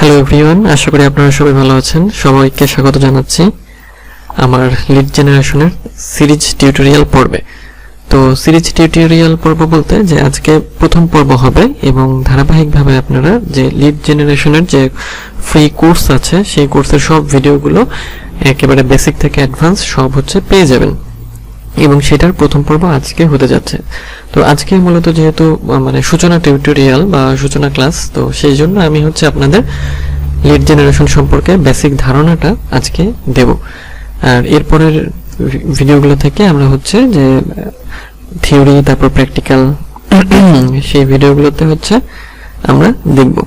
Hello everyone, আশা করি আপনারা সবাই ভালো আছেন। সবাইকে স্বাগত জানাচ্ছি আমার লিড জেনারেশনের সিরিজ টিউটোরিয়াল পর্বে। তো সিরিজ টিউটোরিয়াল পর্ব বলতে যে আজকে প্রথম পর্ব হবে এবং ধারাবাহিকভাবে আপনারা যে লিড জেনারেশনের যে ফ্রি কোর্স আছে সেই কোর্সের সব ভিডিওগুলো একেবারে বেসিক থেকে অ্যাডভান্স সব পেয়ে যাবেন এবং সেটার প্রথম পর্ব আজকে হতে যাচ্ছে। তো আজকে মূলত যেহেতু সূচনা টিউটোরিয়াল বা সূচনা ক্লাস, তো সেই জন্য আমি আপনাদের লিড জেনারেশন সম্পর্কে বেসিক ধারণাটা আজকে দেব। আর এরপরের ভিডিওগুলো থেকে আমরা যে থিওরি তারপর প্র্যাকটিক্যাল সেই ভিডিওগুলোতে আমরা দেখব।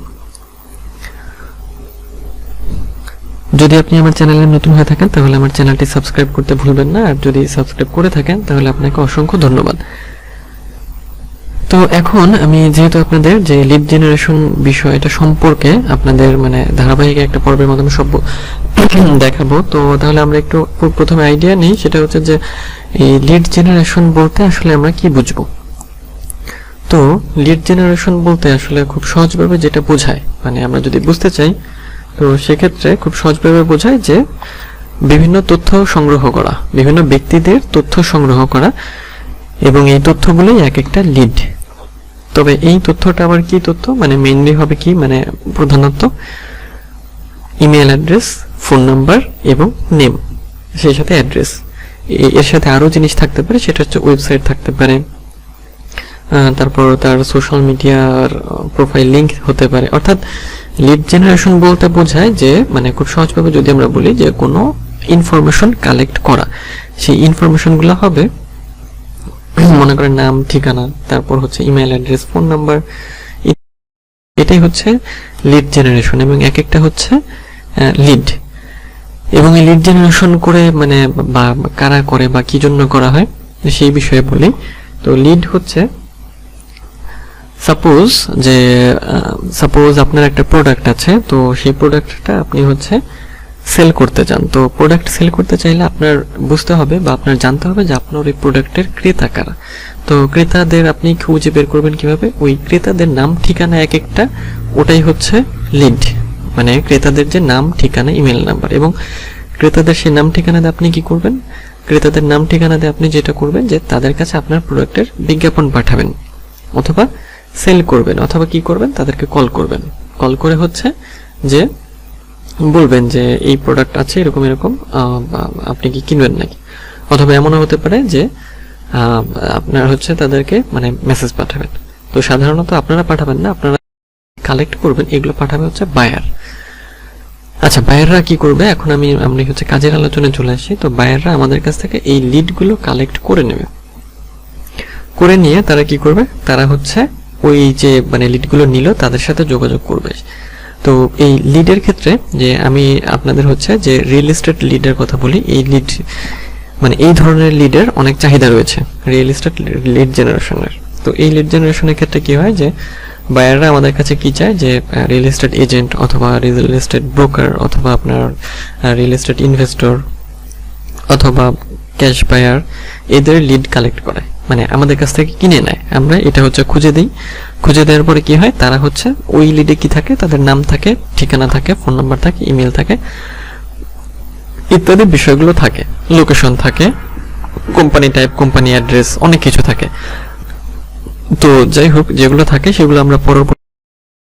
যদি আপনি আমার চ্যানেলে নতুন হয়ে থাকেন তাহলে আমার চ্যানেলটি সাবস্ক্রাইব করতে ভুলবেন না, আর যদি সাবস্ক্রাইব করে থাকেন তাহলে আপনাকে অসংখ্য ধন্যবাদ। তো এখন আমি যেহেতু আপনাদের যে লিড জেনারেশন বিষয়টা সম্পর্কে আপনাদের ধারাবাহিক একটা পর্বের মাধ্যমে সব দেখাবো, তো তাহলে আমরা একটু প্রথমে আইডিয়া নিই। সেটা যে এই লিড জেনারেশন বলতে আসলে আমরা কি বুঝবো। তো লিড জেনারেশন বলতে আসলে খুব সহজভাবে যেটা বোঝায়, আমরা যদি বুঝতে চাই তো সেক্ষেত্রে খুব সহজভাবে বোঝায় যে বিভিন্ন তথ্য সংগ্রহ করা, বিভিন্ন ব্যক্তিদের তথ্য সংগ্রহ করা, এবং এই তথ্যগুলোই এক একটা লিড। তবে এই তথ্যটা আবার কি তথ্য, মেইনলি হবে কি, প্রধানত ইমেল অ্যাড্রেস, ফোন নাম্বার এবং নেম, সেই সাথে অ্যাড্রেস। এর সাথে আরো জিনিস থাকতে পারে, সেটা ওয়েবসাইট থাকতে পারে, তারপর তার সোশ্যাল মিডিয়ার প্রোফাইল লিংক হতে পারে। অর্থাৎ লিড জেনারেশন বলতে বোঝায় যে খুব সহজভাবে যদি আমরা বলি যে কোনো ইনফরমেশন কালেক্ট করা, সেই ইনফরমেশনগুলো হবে মনে করেন নাম, ঠিকানা, তারপর ইমেল অ্যাড্রেস, ফোন নাম্বার। এটাই লিড জেনারেশন এবং এক একটা লিড। এবং এই লিড জেনারেশন করে বা কারা করে বা কি জন্য করা হয় সেই বিষয়ে বলি। তো লিড সাপোজ আপনার একটা প্রোডাক্ট আছে, তো সেই প্রোডাক্টটা আপনি সেল করতে চান। তো প্রোডাক্ট সেল করতে চাইলে আপনার বুঝতে হবে বা আপনার জানতে হবে যে আপনার ওই প্রোডাক্টের ক্রেতা কারা। তো ক্রেতাদের আপনি খুঁজে বের করবেন কিভাবে, ওই ক্রেতাদের নাম ঠিকানা এক একটা, ওটাই লিড। ক্রেতাদের যে নাম ঠিকানা ইমেল নাম্বার, এবং ক্রেতাদের সেই নাম ঠিকানাতে আপনি কি করবেন, ক্রেতাদের নাম ঠিকানাতে আপনি যেটা করবেন যে তাদের কাছে আপনার প্রোডাক্টের বিজ্ঞাপন পাঠাবেন, অথবা সেল করবেন, অথবা কি করবেন, তাদেরকে কল করবেন। কল করে যে বলবেন যে এই প্রোডাক্ট আছে এরকম এরকম, আপনি কি কিনবেন নাকি। অথবা এমনও হতে পারে যে আপনার তাদেরকে মেসেজ পাঠাবেন। তো সাধারণত আপনারা পাঠাবেন না, আপনারা কালেক্ট করবেন, এগুলো পাঠাবে বায়ার। আচ্ছা, বায়াররা কি করবে, এখন আমি কাজের আলোচনায় চলে আসি। তো বায়াররা আমাদের কাছ থেকে এই লিডগুলো কালেক্ট করে নেবে, করে নিয়ে তারা কি করবে, তারা ওই যে লিডগুলো নিল তাদের সাথে যোগাযোগ করবে। তো এই লিডের ক্ষেত্রে যে আমি আপনাদের যে রিয়েল এস্টেট লিডের কথা বলি, এই লিড এই ধরনের লিডের অনেক চাহিদা রয়েছে রিয়েল এস্টেট লিড জেনারেশনের। তো এই লিড জেনারেশনের ক্ষেত্রে কি হয় যে বায়াররা আমাদের কাছে কি চায়, যে রিয়েল এস্টেট এজেন্ট অথবা রিয়েল এস্টেট ব্রোকার অথবা আপনার রিয়েল এস্টেট ইনভেস্টর অথবা ক্যাশ বায়ার, এদের লিড কালেক্ট করে, আমাদের কাছ থেকে কিনে নেয়। আমরা এটা খুঁজে দিই, খুঁজে দেওয়ার পরে কি হয়, তারা ওই লিডে কি থাকে, তাদের নাম থাকে, ঠিকানা থাকে, ফোন নাম্বার থাকে, ইমেল থাকে, ইত্যাদি বিষয়গুলো থাকে, লোকেশন থাকে, কোম্পানি টাইপ, কোম্পানি অ্যাড্রেস, অনেক কিছু থাকে। তো যাই হোক, যেগুলো থাকে সেগুলো আমরা পরবর্তী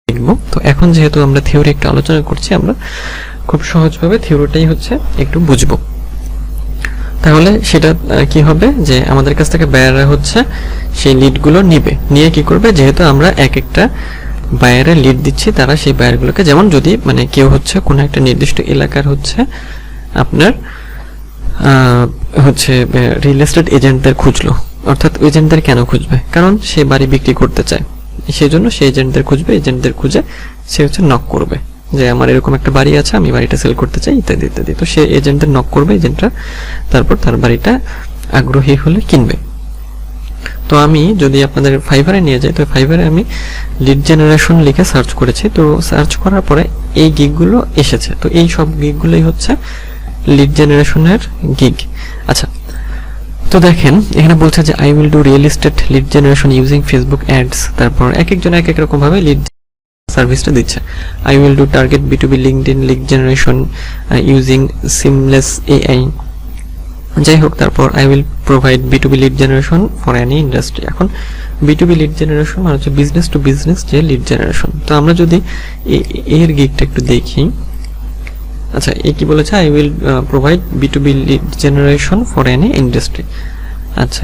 দেখব। তো এখন যেহেতু আমরা থিওরি একটু আলোচনা করছি, আমরা খুব সহজভাবে থিওরিটাই একটু বুঝবো। তাহলে সেটা কি হবে, যে আমাদের কাছ থেকে বায়াররা সেই লিডগুলো নিবে, নিয়ে কি করবে, যেহেতু আমরা এক একটা বায়ারের লিড দিচ্ছি, তারা সেই বায়ারগুলোকে, যেমন যদি কেউ কোনো একটা নির্দিষ্ট এলাকার আপনার রিয়েল এস্টেট এজেন্টদের খুঁজলো। অর্থাৎ এজেন্টদের কেন খুঁজবে, কারণ সে বাড়ি বিক্রি করতে চায়, সেই জন্য সে এজেন্টদের খুঁজবে। এজেন্টদের খুঁজে সে নক করবে যে আমার এরকম একটা বাড়ি আছে, আমি বাড়িটা সেল করতে চাই, ইত্যাদি ইত্যাদি। তো সে এজেন্টদের নক করবে, এজেন্টরা তারপর তার বাড়িটা আগ্রহী হলে কিনবে। তো আমি যদি আপনাদের ফাইবারে নিয়ে যাই, তো ফাইবারে আমি লিড জেনারেশন লিখে সার্চ করেছি। তো সার্চ করার পরে এই গিগগুলো এসেছে। তো এই সব গিগগুলোই লিড জেনারেশনের গিগ। আচ্ছা, তো দেখেন এখানে বলছে যে I will do real estate lead generation using Facebook ads. তারপর এক একজন এক এক রকম ভাবে লিড সার্ভিসটা দিচ্ছে। I will do target B2B LinkedIn lead generation using seamless AI, যাই হোক। তারপর I will provide B2B lead generation for any industry. এখন B2B লিড জেনারেশন মানে হচ্ছে বিজনেস টু বিজনেস যে লিড জেনারেশন। তো আমরা যদি এর গিগটা একটু দেখি, আচ্ছা এ কি বলেছে, I will provide B2B lead generation for any industry. আচ্ছা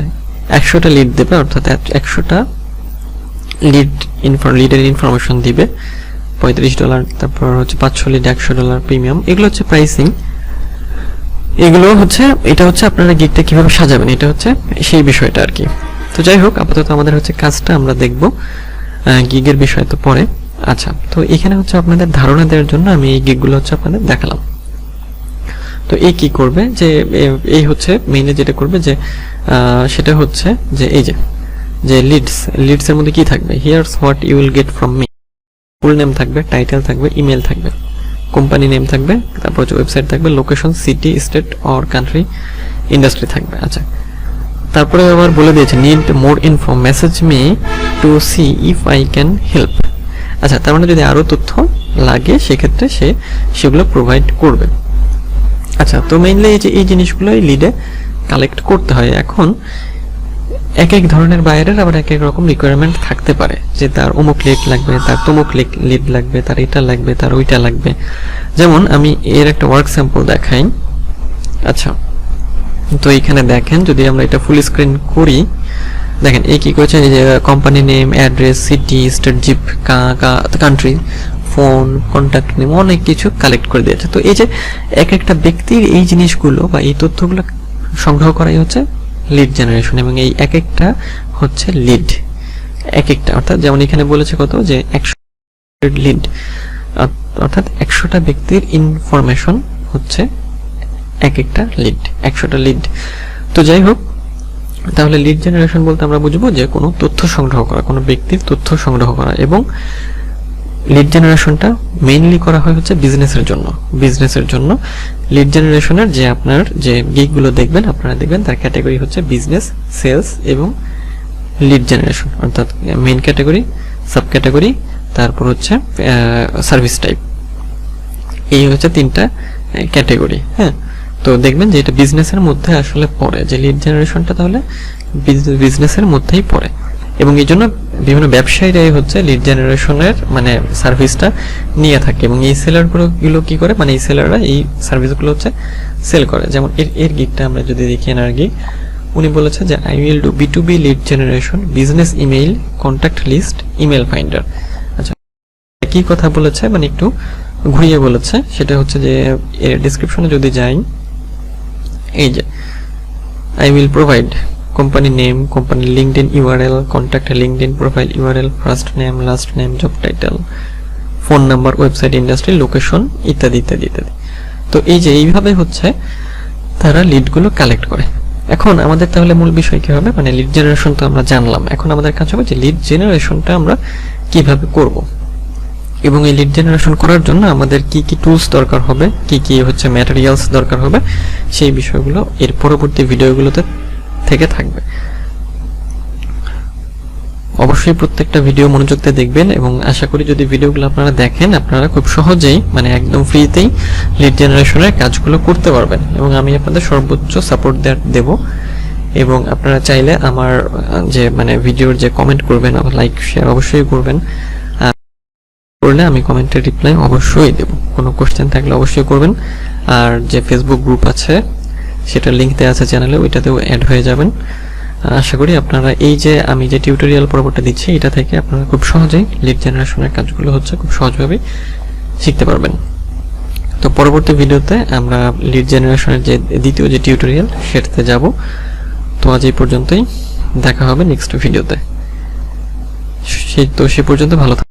100টা লিড দেবে, অর্থাৎ 100টা লিডের ইনফরমেশন দিবে, $35। তারপর হচ্ছে 500 লিড $100 প্রিমিয়াম। এগুলো হচ্ছে প্রাইসিং, এগুলো হচ্ছে এটা হচ্ছে আপনারা গিগটা কিভাবে সাজাবেন, এটা হচ্ছে সেই বিষয়টা আর কি। তো যাই হোক, আপাতত আমাদের হচ্ছে কাজটা আমরা দেখব, গিগের বিষয় তো পরে। আচ্ছা, তো এখানে হচ্ছে আপনাদের ধারণা দেওয়ার জন্য আমি এই গিগগুলো হচ্ছে আপনাদের দেখালাম। তো এই কি করবে, যে এই হচ্ছে মেইনে যেটা করবে যে সেটা হচ্ছে যে এই যে লিডস এর মধ্যে কি থাকবে, here's what you will get from me, full name থাকবে, টাইটেল থাকবে, ইমেল থাকবে, কোম্পানি নেম থাকবে, তারপর হচ্ছে ওয়েবসাইট থাকবে, location, city, state or country, industry থাকবে। আচ্ছা, তারপরে আবার বলে দিয়েছে need more info, message me to see if I can help. আচ্ছা, তার মানে যদি আরো তথ্য লাগে সেক্ষেত্রে সেগুলো প্রোভাইড করবে। আচ্ছা, তো মেইনলি এই জিনিসগুলোই লিডে কালেক্ট করতে হয়। এখন এক এক ধরনের বায়ারের আবার এক এক রকম রিকোয়ারমেন্ট থাকতে পারে, যে তার অমুক লিড লাগবে, তার তমুক লিড লাগবে, তার এটা লাগবে, তার ওইটা লাগবে। যেমন আমি এর একটা ওয়ার্ক স্যাম্পল দেখাই। আচ্ছা, তো এখানে দেখেন, যদি আমরা এটা ফুল স্ক্রিন করি, দেখেন এই কি করেছে, এই যে company name, address, city, state, zip, country, phone, contact name, অনেক কিছু কালেক্ট করে দিয়েছে। তো এই যে এক একটা ব্যক্তির এই জিনিসগুলো বা এই তথ্যগুলো সংগ্রহ করাই হচ্ছে লিড জেনারেশন, এবং এই এক একটা হচ্ছে লিড, এক একটা, অর্থাৎ যেমন এখানে বলেছে কত, যে 100 লিড, অর্থাৎ 100টা ব্যক্তির ইনফরমেশন হচ্ছে এক একটা লিড, 100টা লিড। তো যাই হোক, তাহলে লিড জেনারেশন বলতে আমরা বুঝবো যে কোনো তথ্য সংগ্রহ করা, কোনো ব্যক্তির তথ্য সংগ্রহ করা, এবং লিড জেনারেশনটা মেইনলি করা হয় হচ্ছে বিজনেসের জন্য। লিড জেনারেশনের যে আপনার যে গিগগুলো দেখবেন, আপনারা দেখবেন তার ক্যাটাগরি হচ্ছে বিজনেস, সেলস এবং লিড জেনারেশন, অর্থাৎ মেইন ক্যাটাগরি, সাব ক্যাটাগরি, তারপর হচ্ছে সার্ভিস টাইপ। এই হচ্ছে 3টা ক্যাটাগরি। হ্যাঁ, তো দেখবেন যে এটা বিজনেসের মধ্যে আসলে পড়ে, যে লিড জেনারেশনটা তাহলে বিজনেসের মধ্যেই পড়ে, এবং এই জন্য বিভিন্ন ব্যবসায়ীরাই হচ্ছে লিড জেনারেশনের মানে সার্ভিসটা নিয়ে থাকে, এবং এই সেলারগুলো কি করে, মানে এই সেলাররা এই সার্ভিসগুলো হচ্ছে সেল করে। যেমন এর গিগটা আমরা যদি দেখি, এনার গিগ, উনি বলেছে যে I will do B2B lead generation, business email, contact list, email finder. আচ্ছা, কি কথা বলেছে, মানে একটু ঘুরিয়ে বলেছে, সেটা হচ্ছে যে এর ডেসক্রিপশনে যদি যাই, এই যে I will provide company name, company LinkedIn URL, contact LinkedIn profile URL, first name, last name, job title, phone number, website, industry, location, ইত্যাদি ইত্যাদি ইত্যাদি। তো এই যে এইভাবে হচ্ছে তারা লিডগুলো কালেক্ট করে। এখন আমাদের তাহলে মূল বিষয় কি হবে, মানে লিড জেনারেশন তো আমরা জানলাম, এখন আমাদের কাজ হবে যে লিড জেনারেশনটা আমরা কিভাবে করব, এবং এই লিড জেনারেশন করার জন্য আমাদের কি কি টুলস দরকার হবে, কি কি হচ্ছে ম্যাটেরিয়ালস দরকার হবে, সেই বিষয়গুলো এর পরবর্তী ভিডিওগুলোতে থেকে থাকবে। অবশ্যই প্রত্যেকটা ভিডিও মনোযোগ দিয়ে দেখবেন, এবং আশা করি যদি ভিডিওগুলো আপনারা দেখেন, আপনারা খুব সহজেই মানে একদম ফ্রিতেই লিড জেনারেশনের কাজগুলো করতে পারবেন, এবং আমি আপনাদের সর্বোচ্চ সাপোর্ট দেব। এবং আপনারা চাইলে আমার যে মানে ভিডিওর যে কমেন্ট করবেন, আবার লাইক শেয়ার অবশ্যই করবেন, করলে আমি কমেন্টের রিপ্লাই অবশ্যই দেব। কোনো কোশ্চেন থাকলে অবশ্যই করবেন। আর যে ফেসবুক গ্রুপ আছে সেটার লিংক দেওয়া আছে চ্যানেলে, ওইটাতেও অ্যাড হয়ে যাবেন। আশা করি আপনারা এই যে আমি যে টিউটোরিয়াল পর্বটা দিচ্ছি, এটা থেকে আপনারা খুব সহজেই লিড জেনারেশনের কাজগুলো হচ্ছে খুব সহজভাবে শিখতে পারবেন। তো পরবর্তী ভিডিওতে আমরা লিড জেনারেশনের যে দ্বিতীয় যে টিউটোরিয়াল সেটাতে যাব। তো আজ এই পর্যন্তই, দেখা হবে নেক্সট ভিডিওতে। সে পর্যন্ত ভালো থাকুন।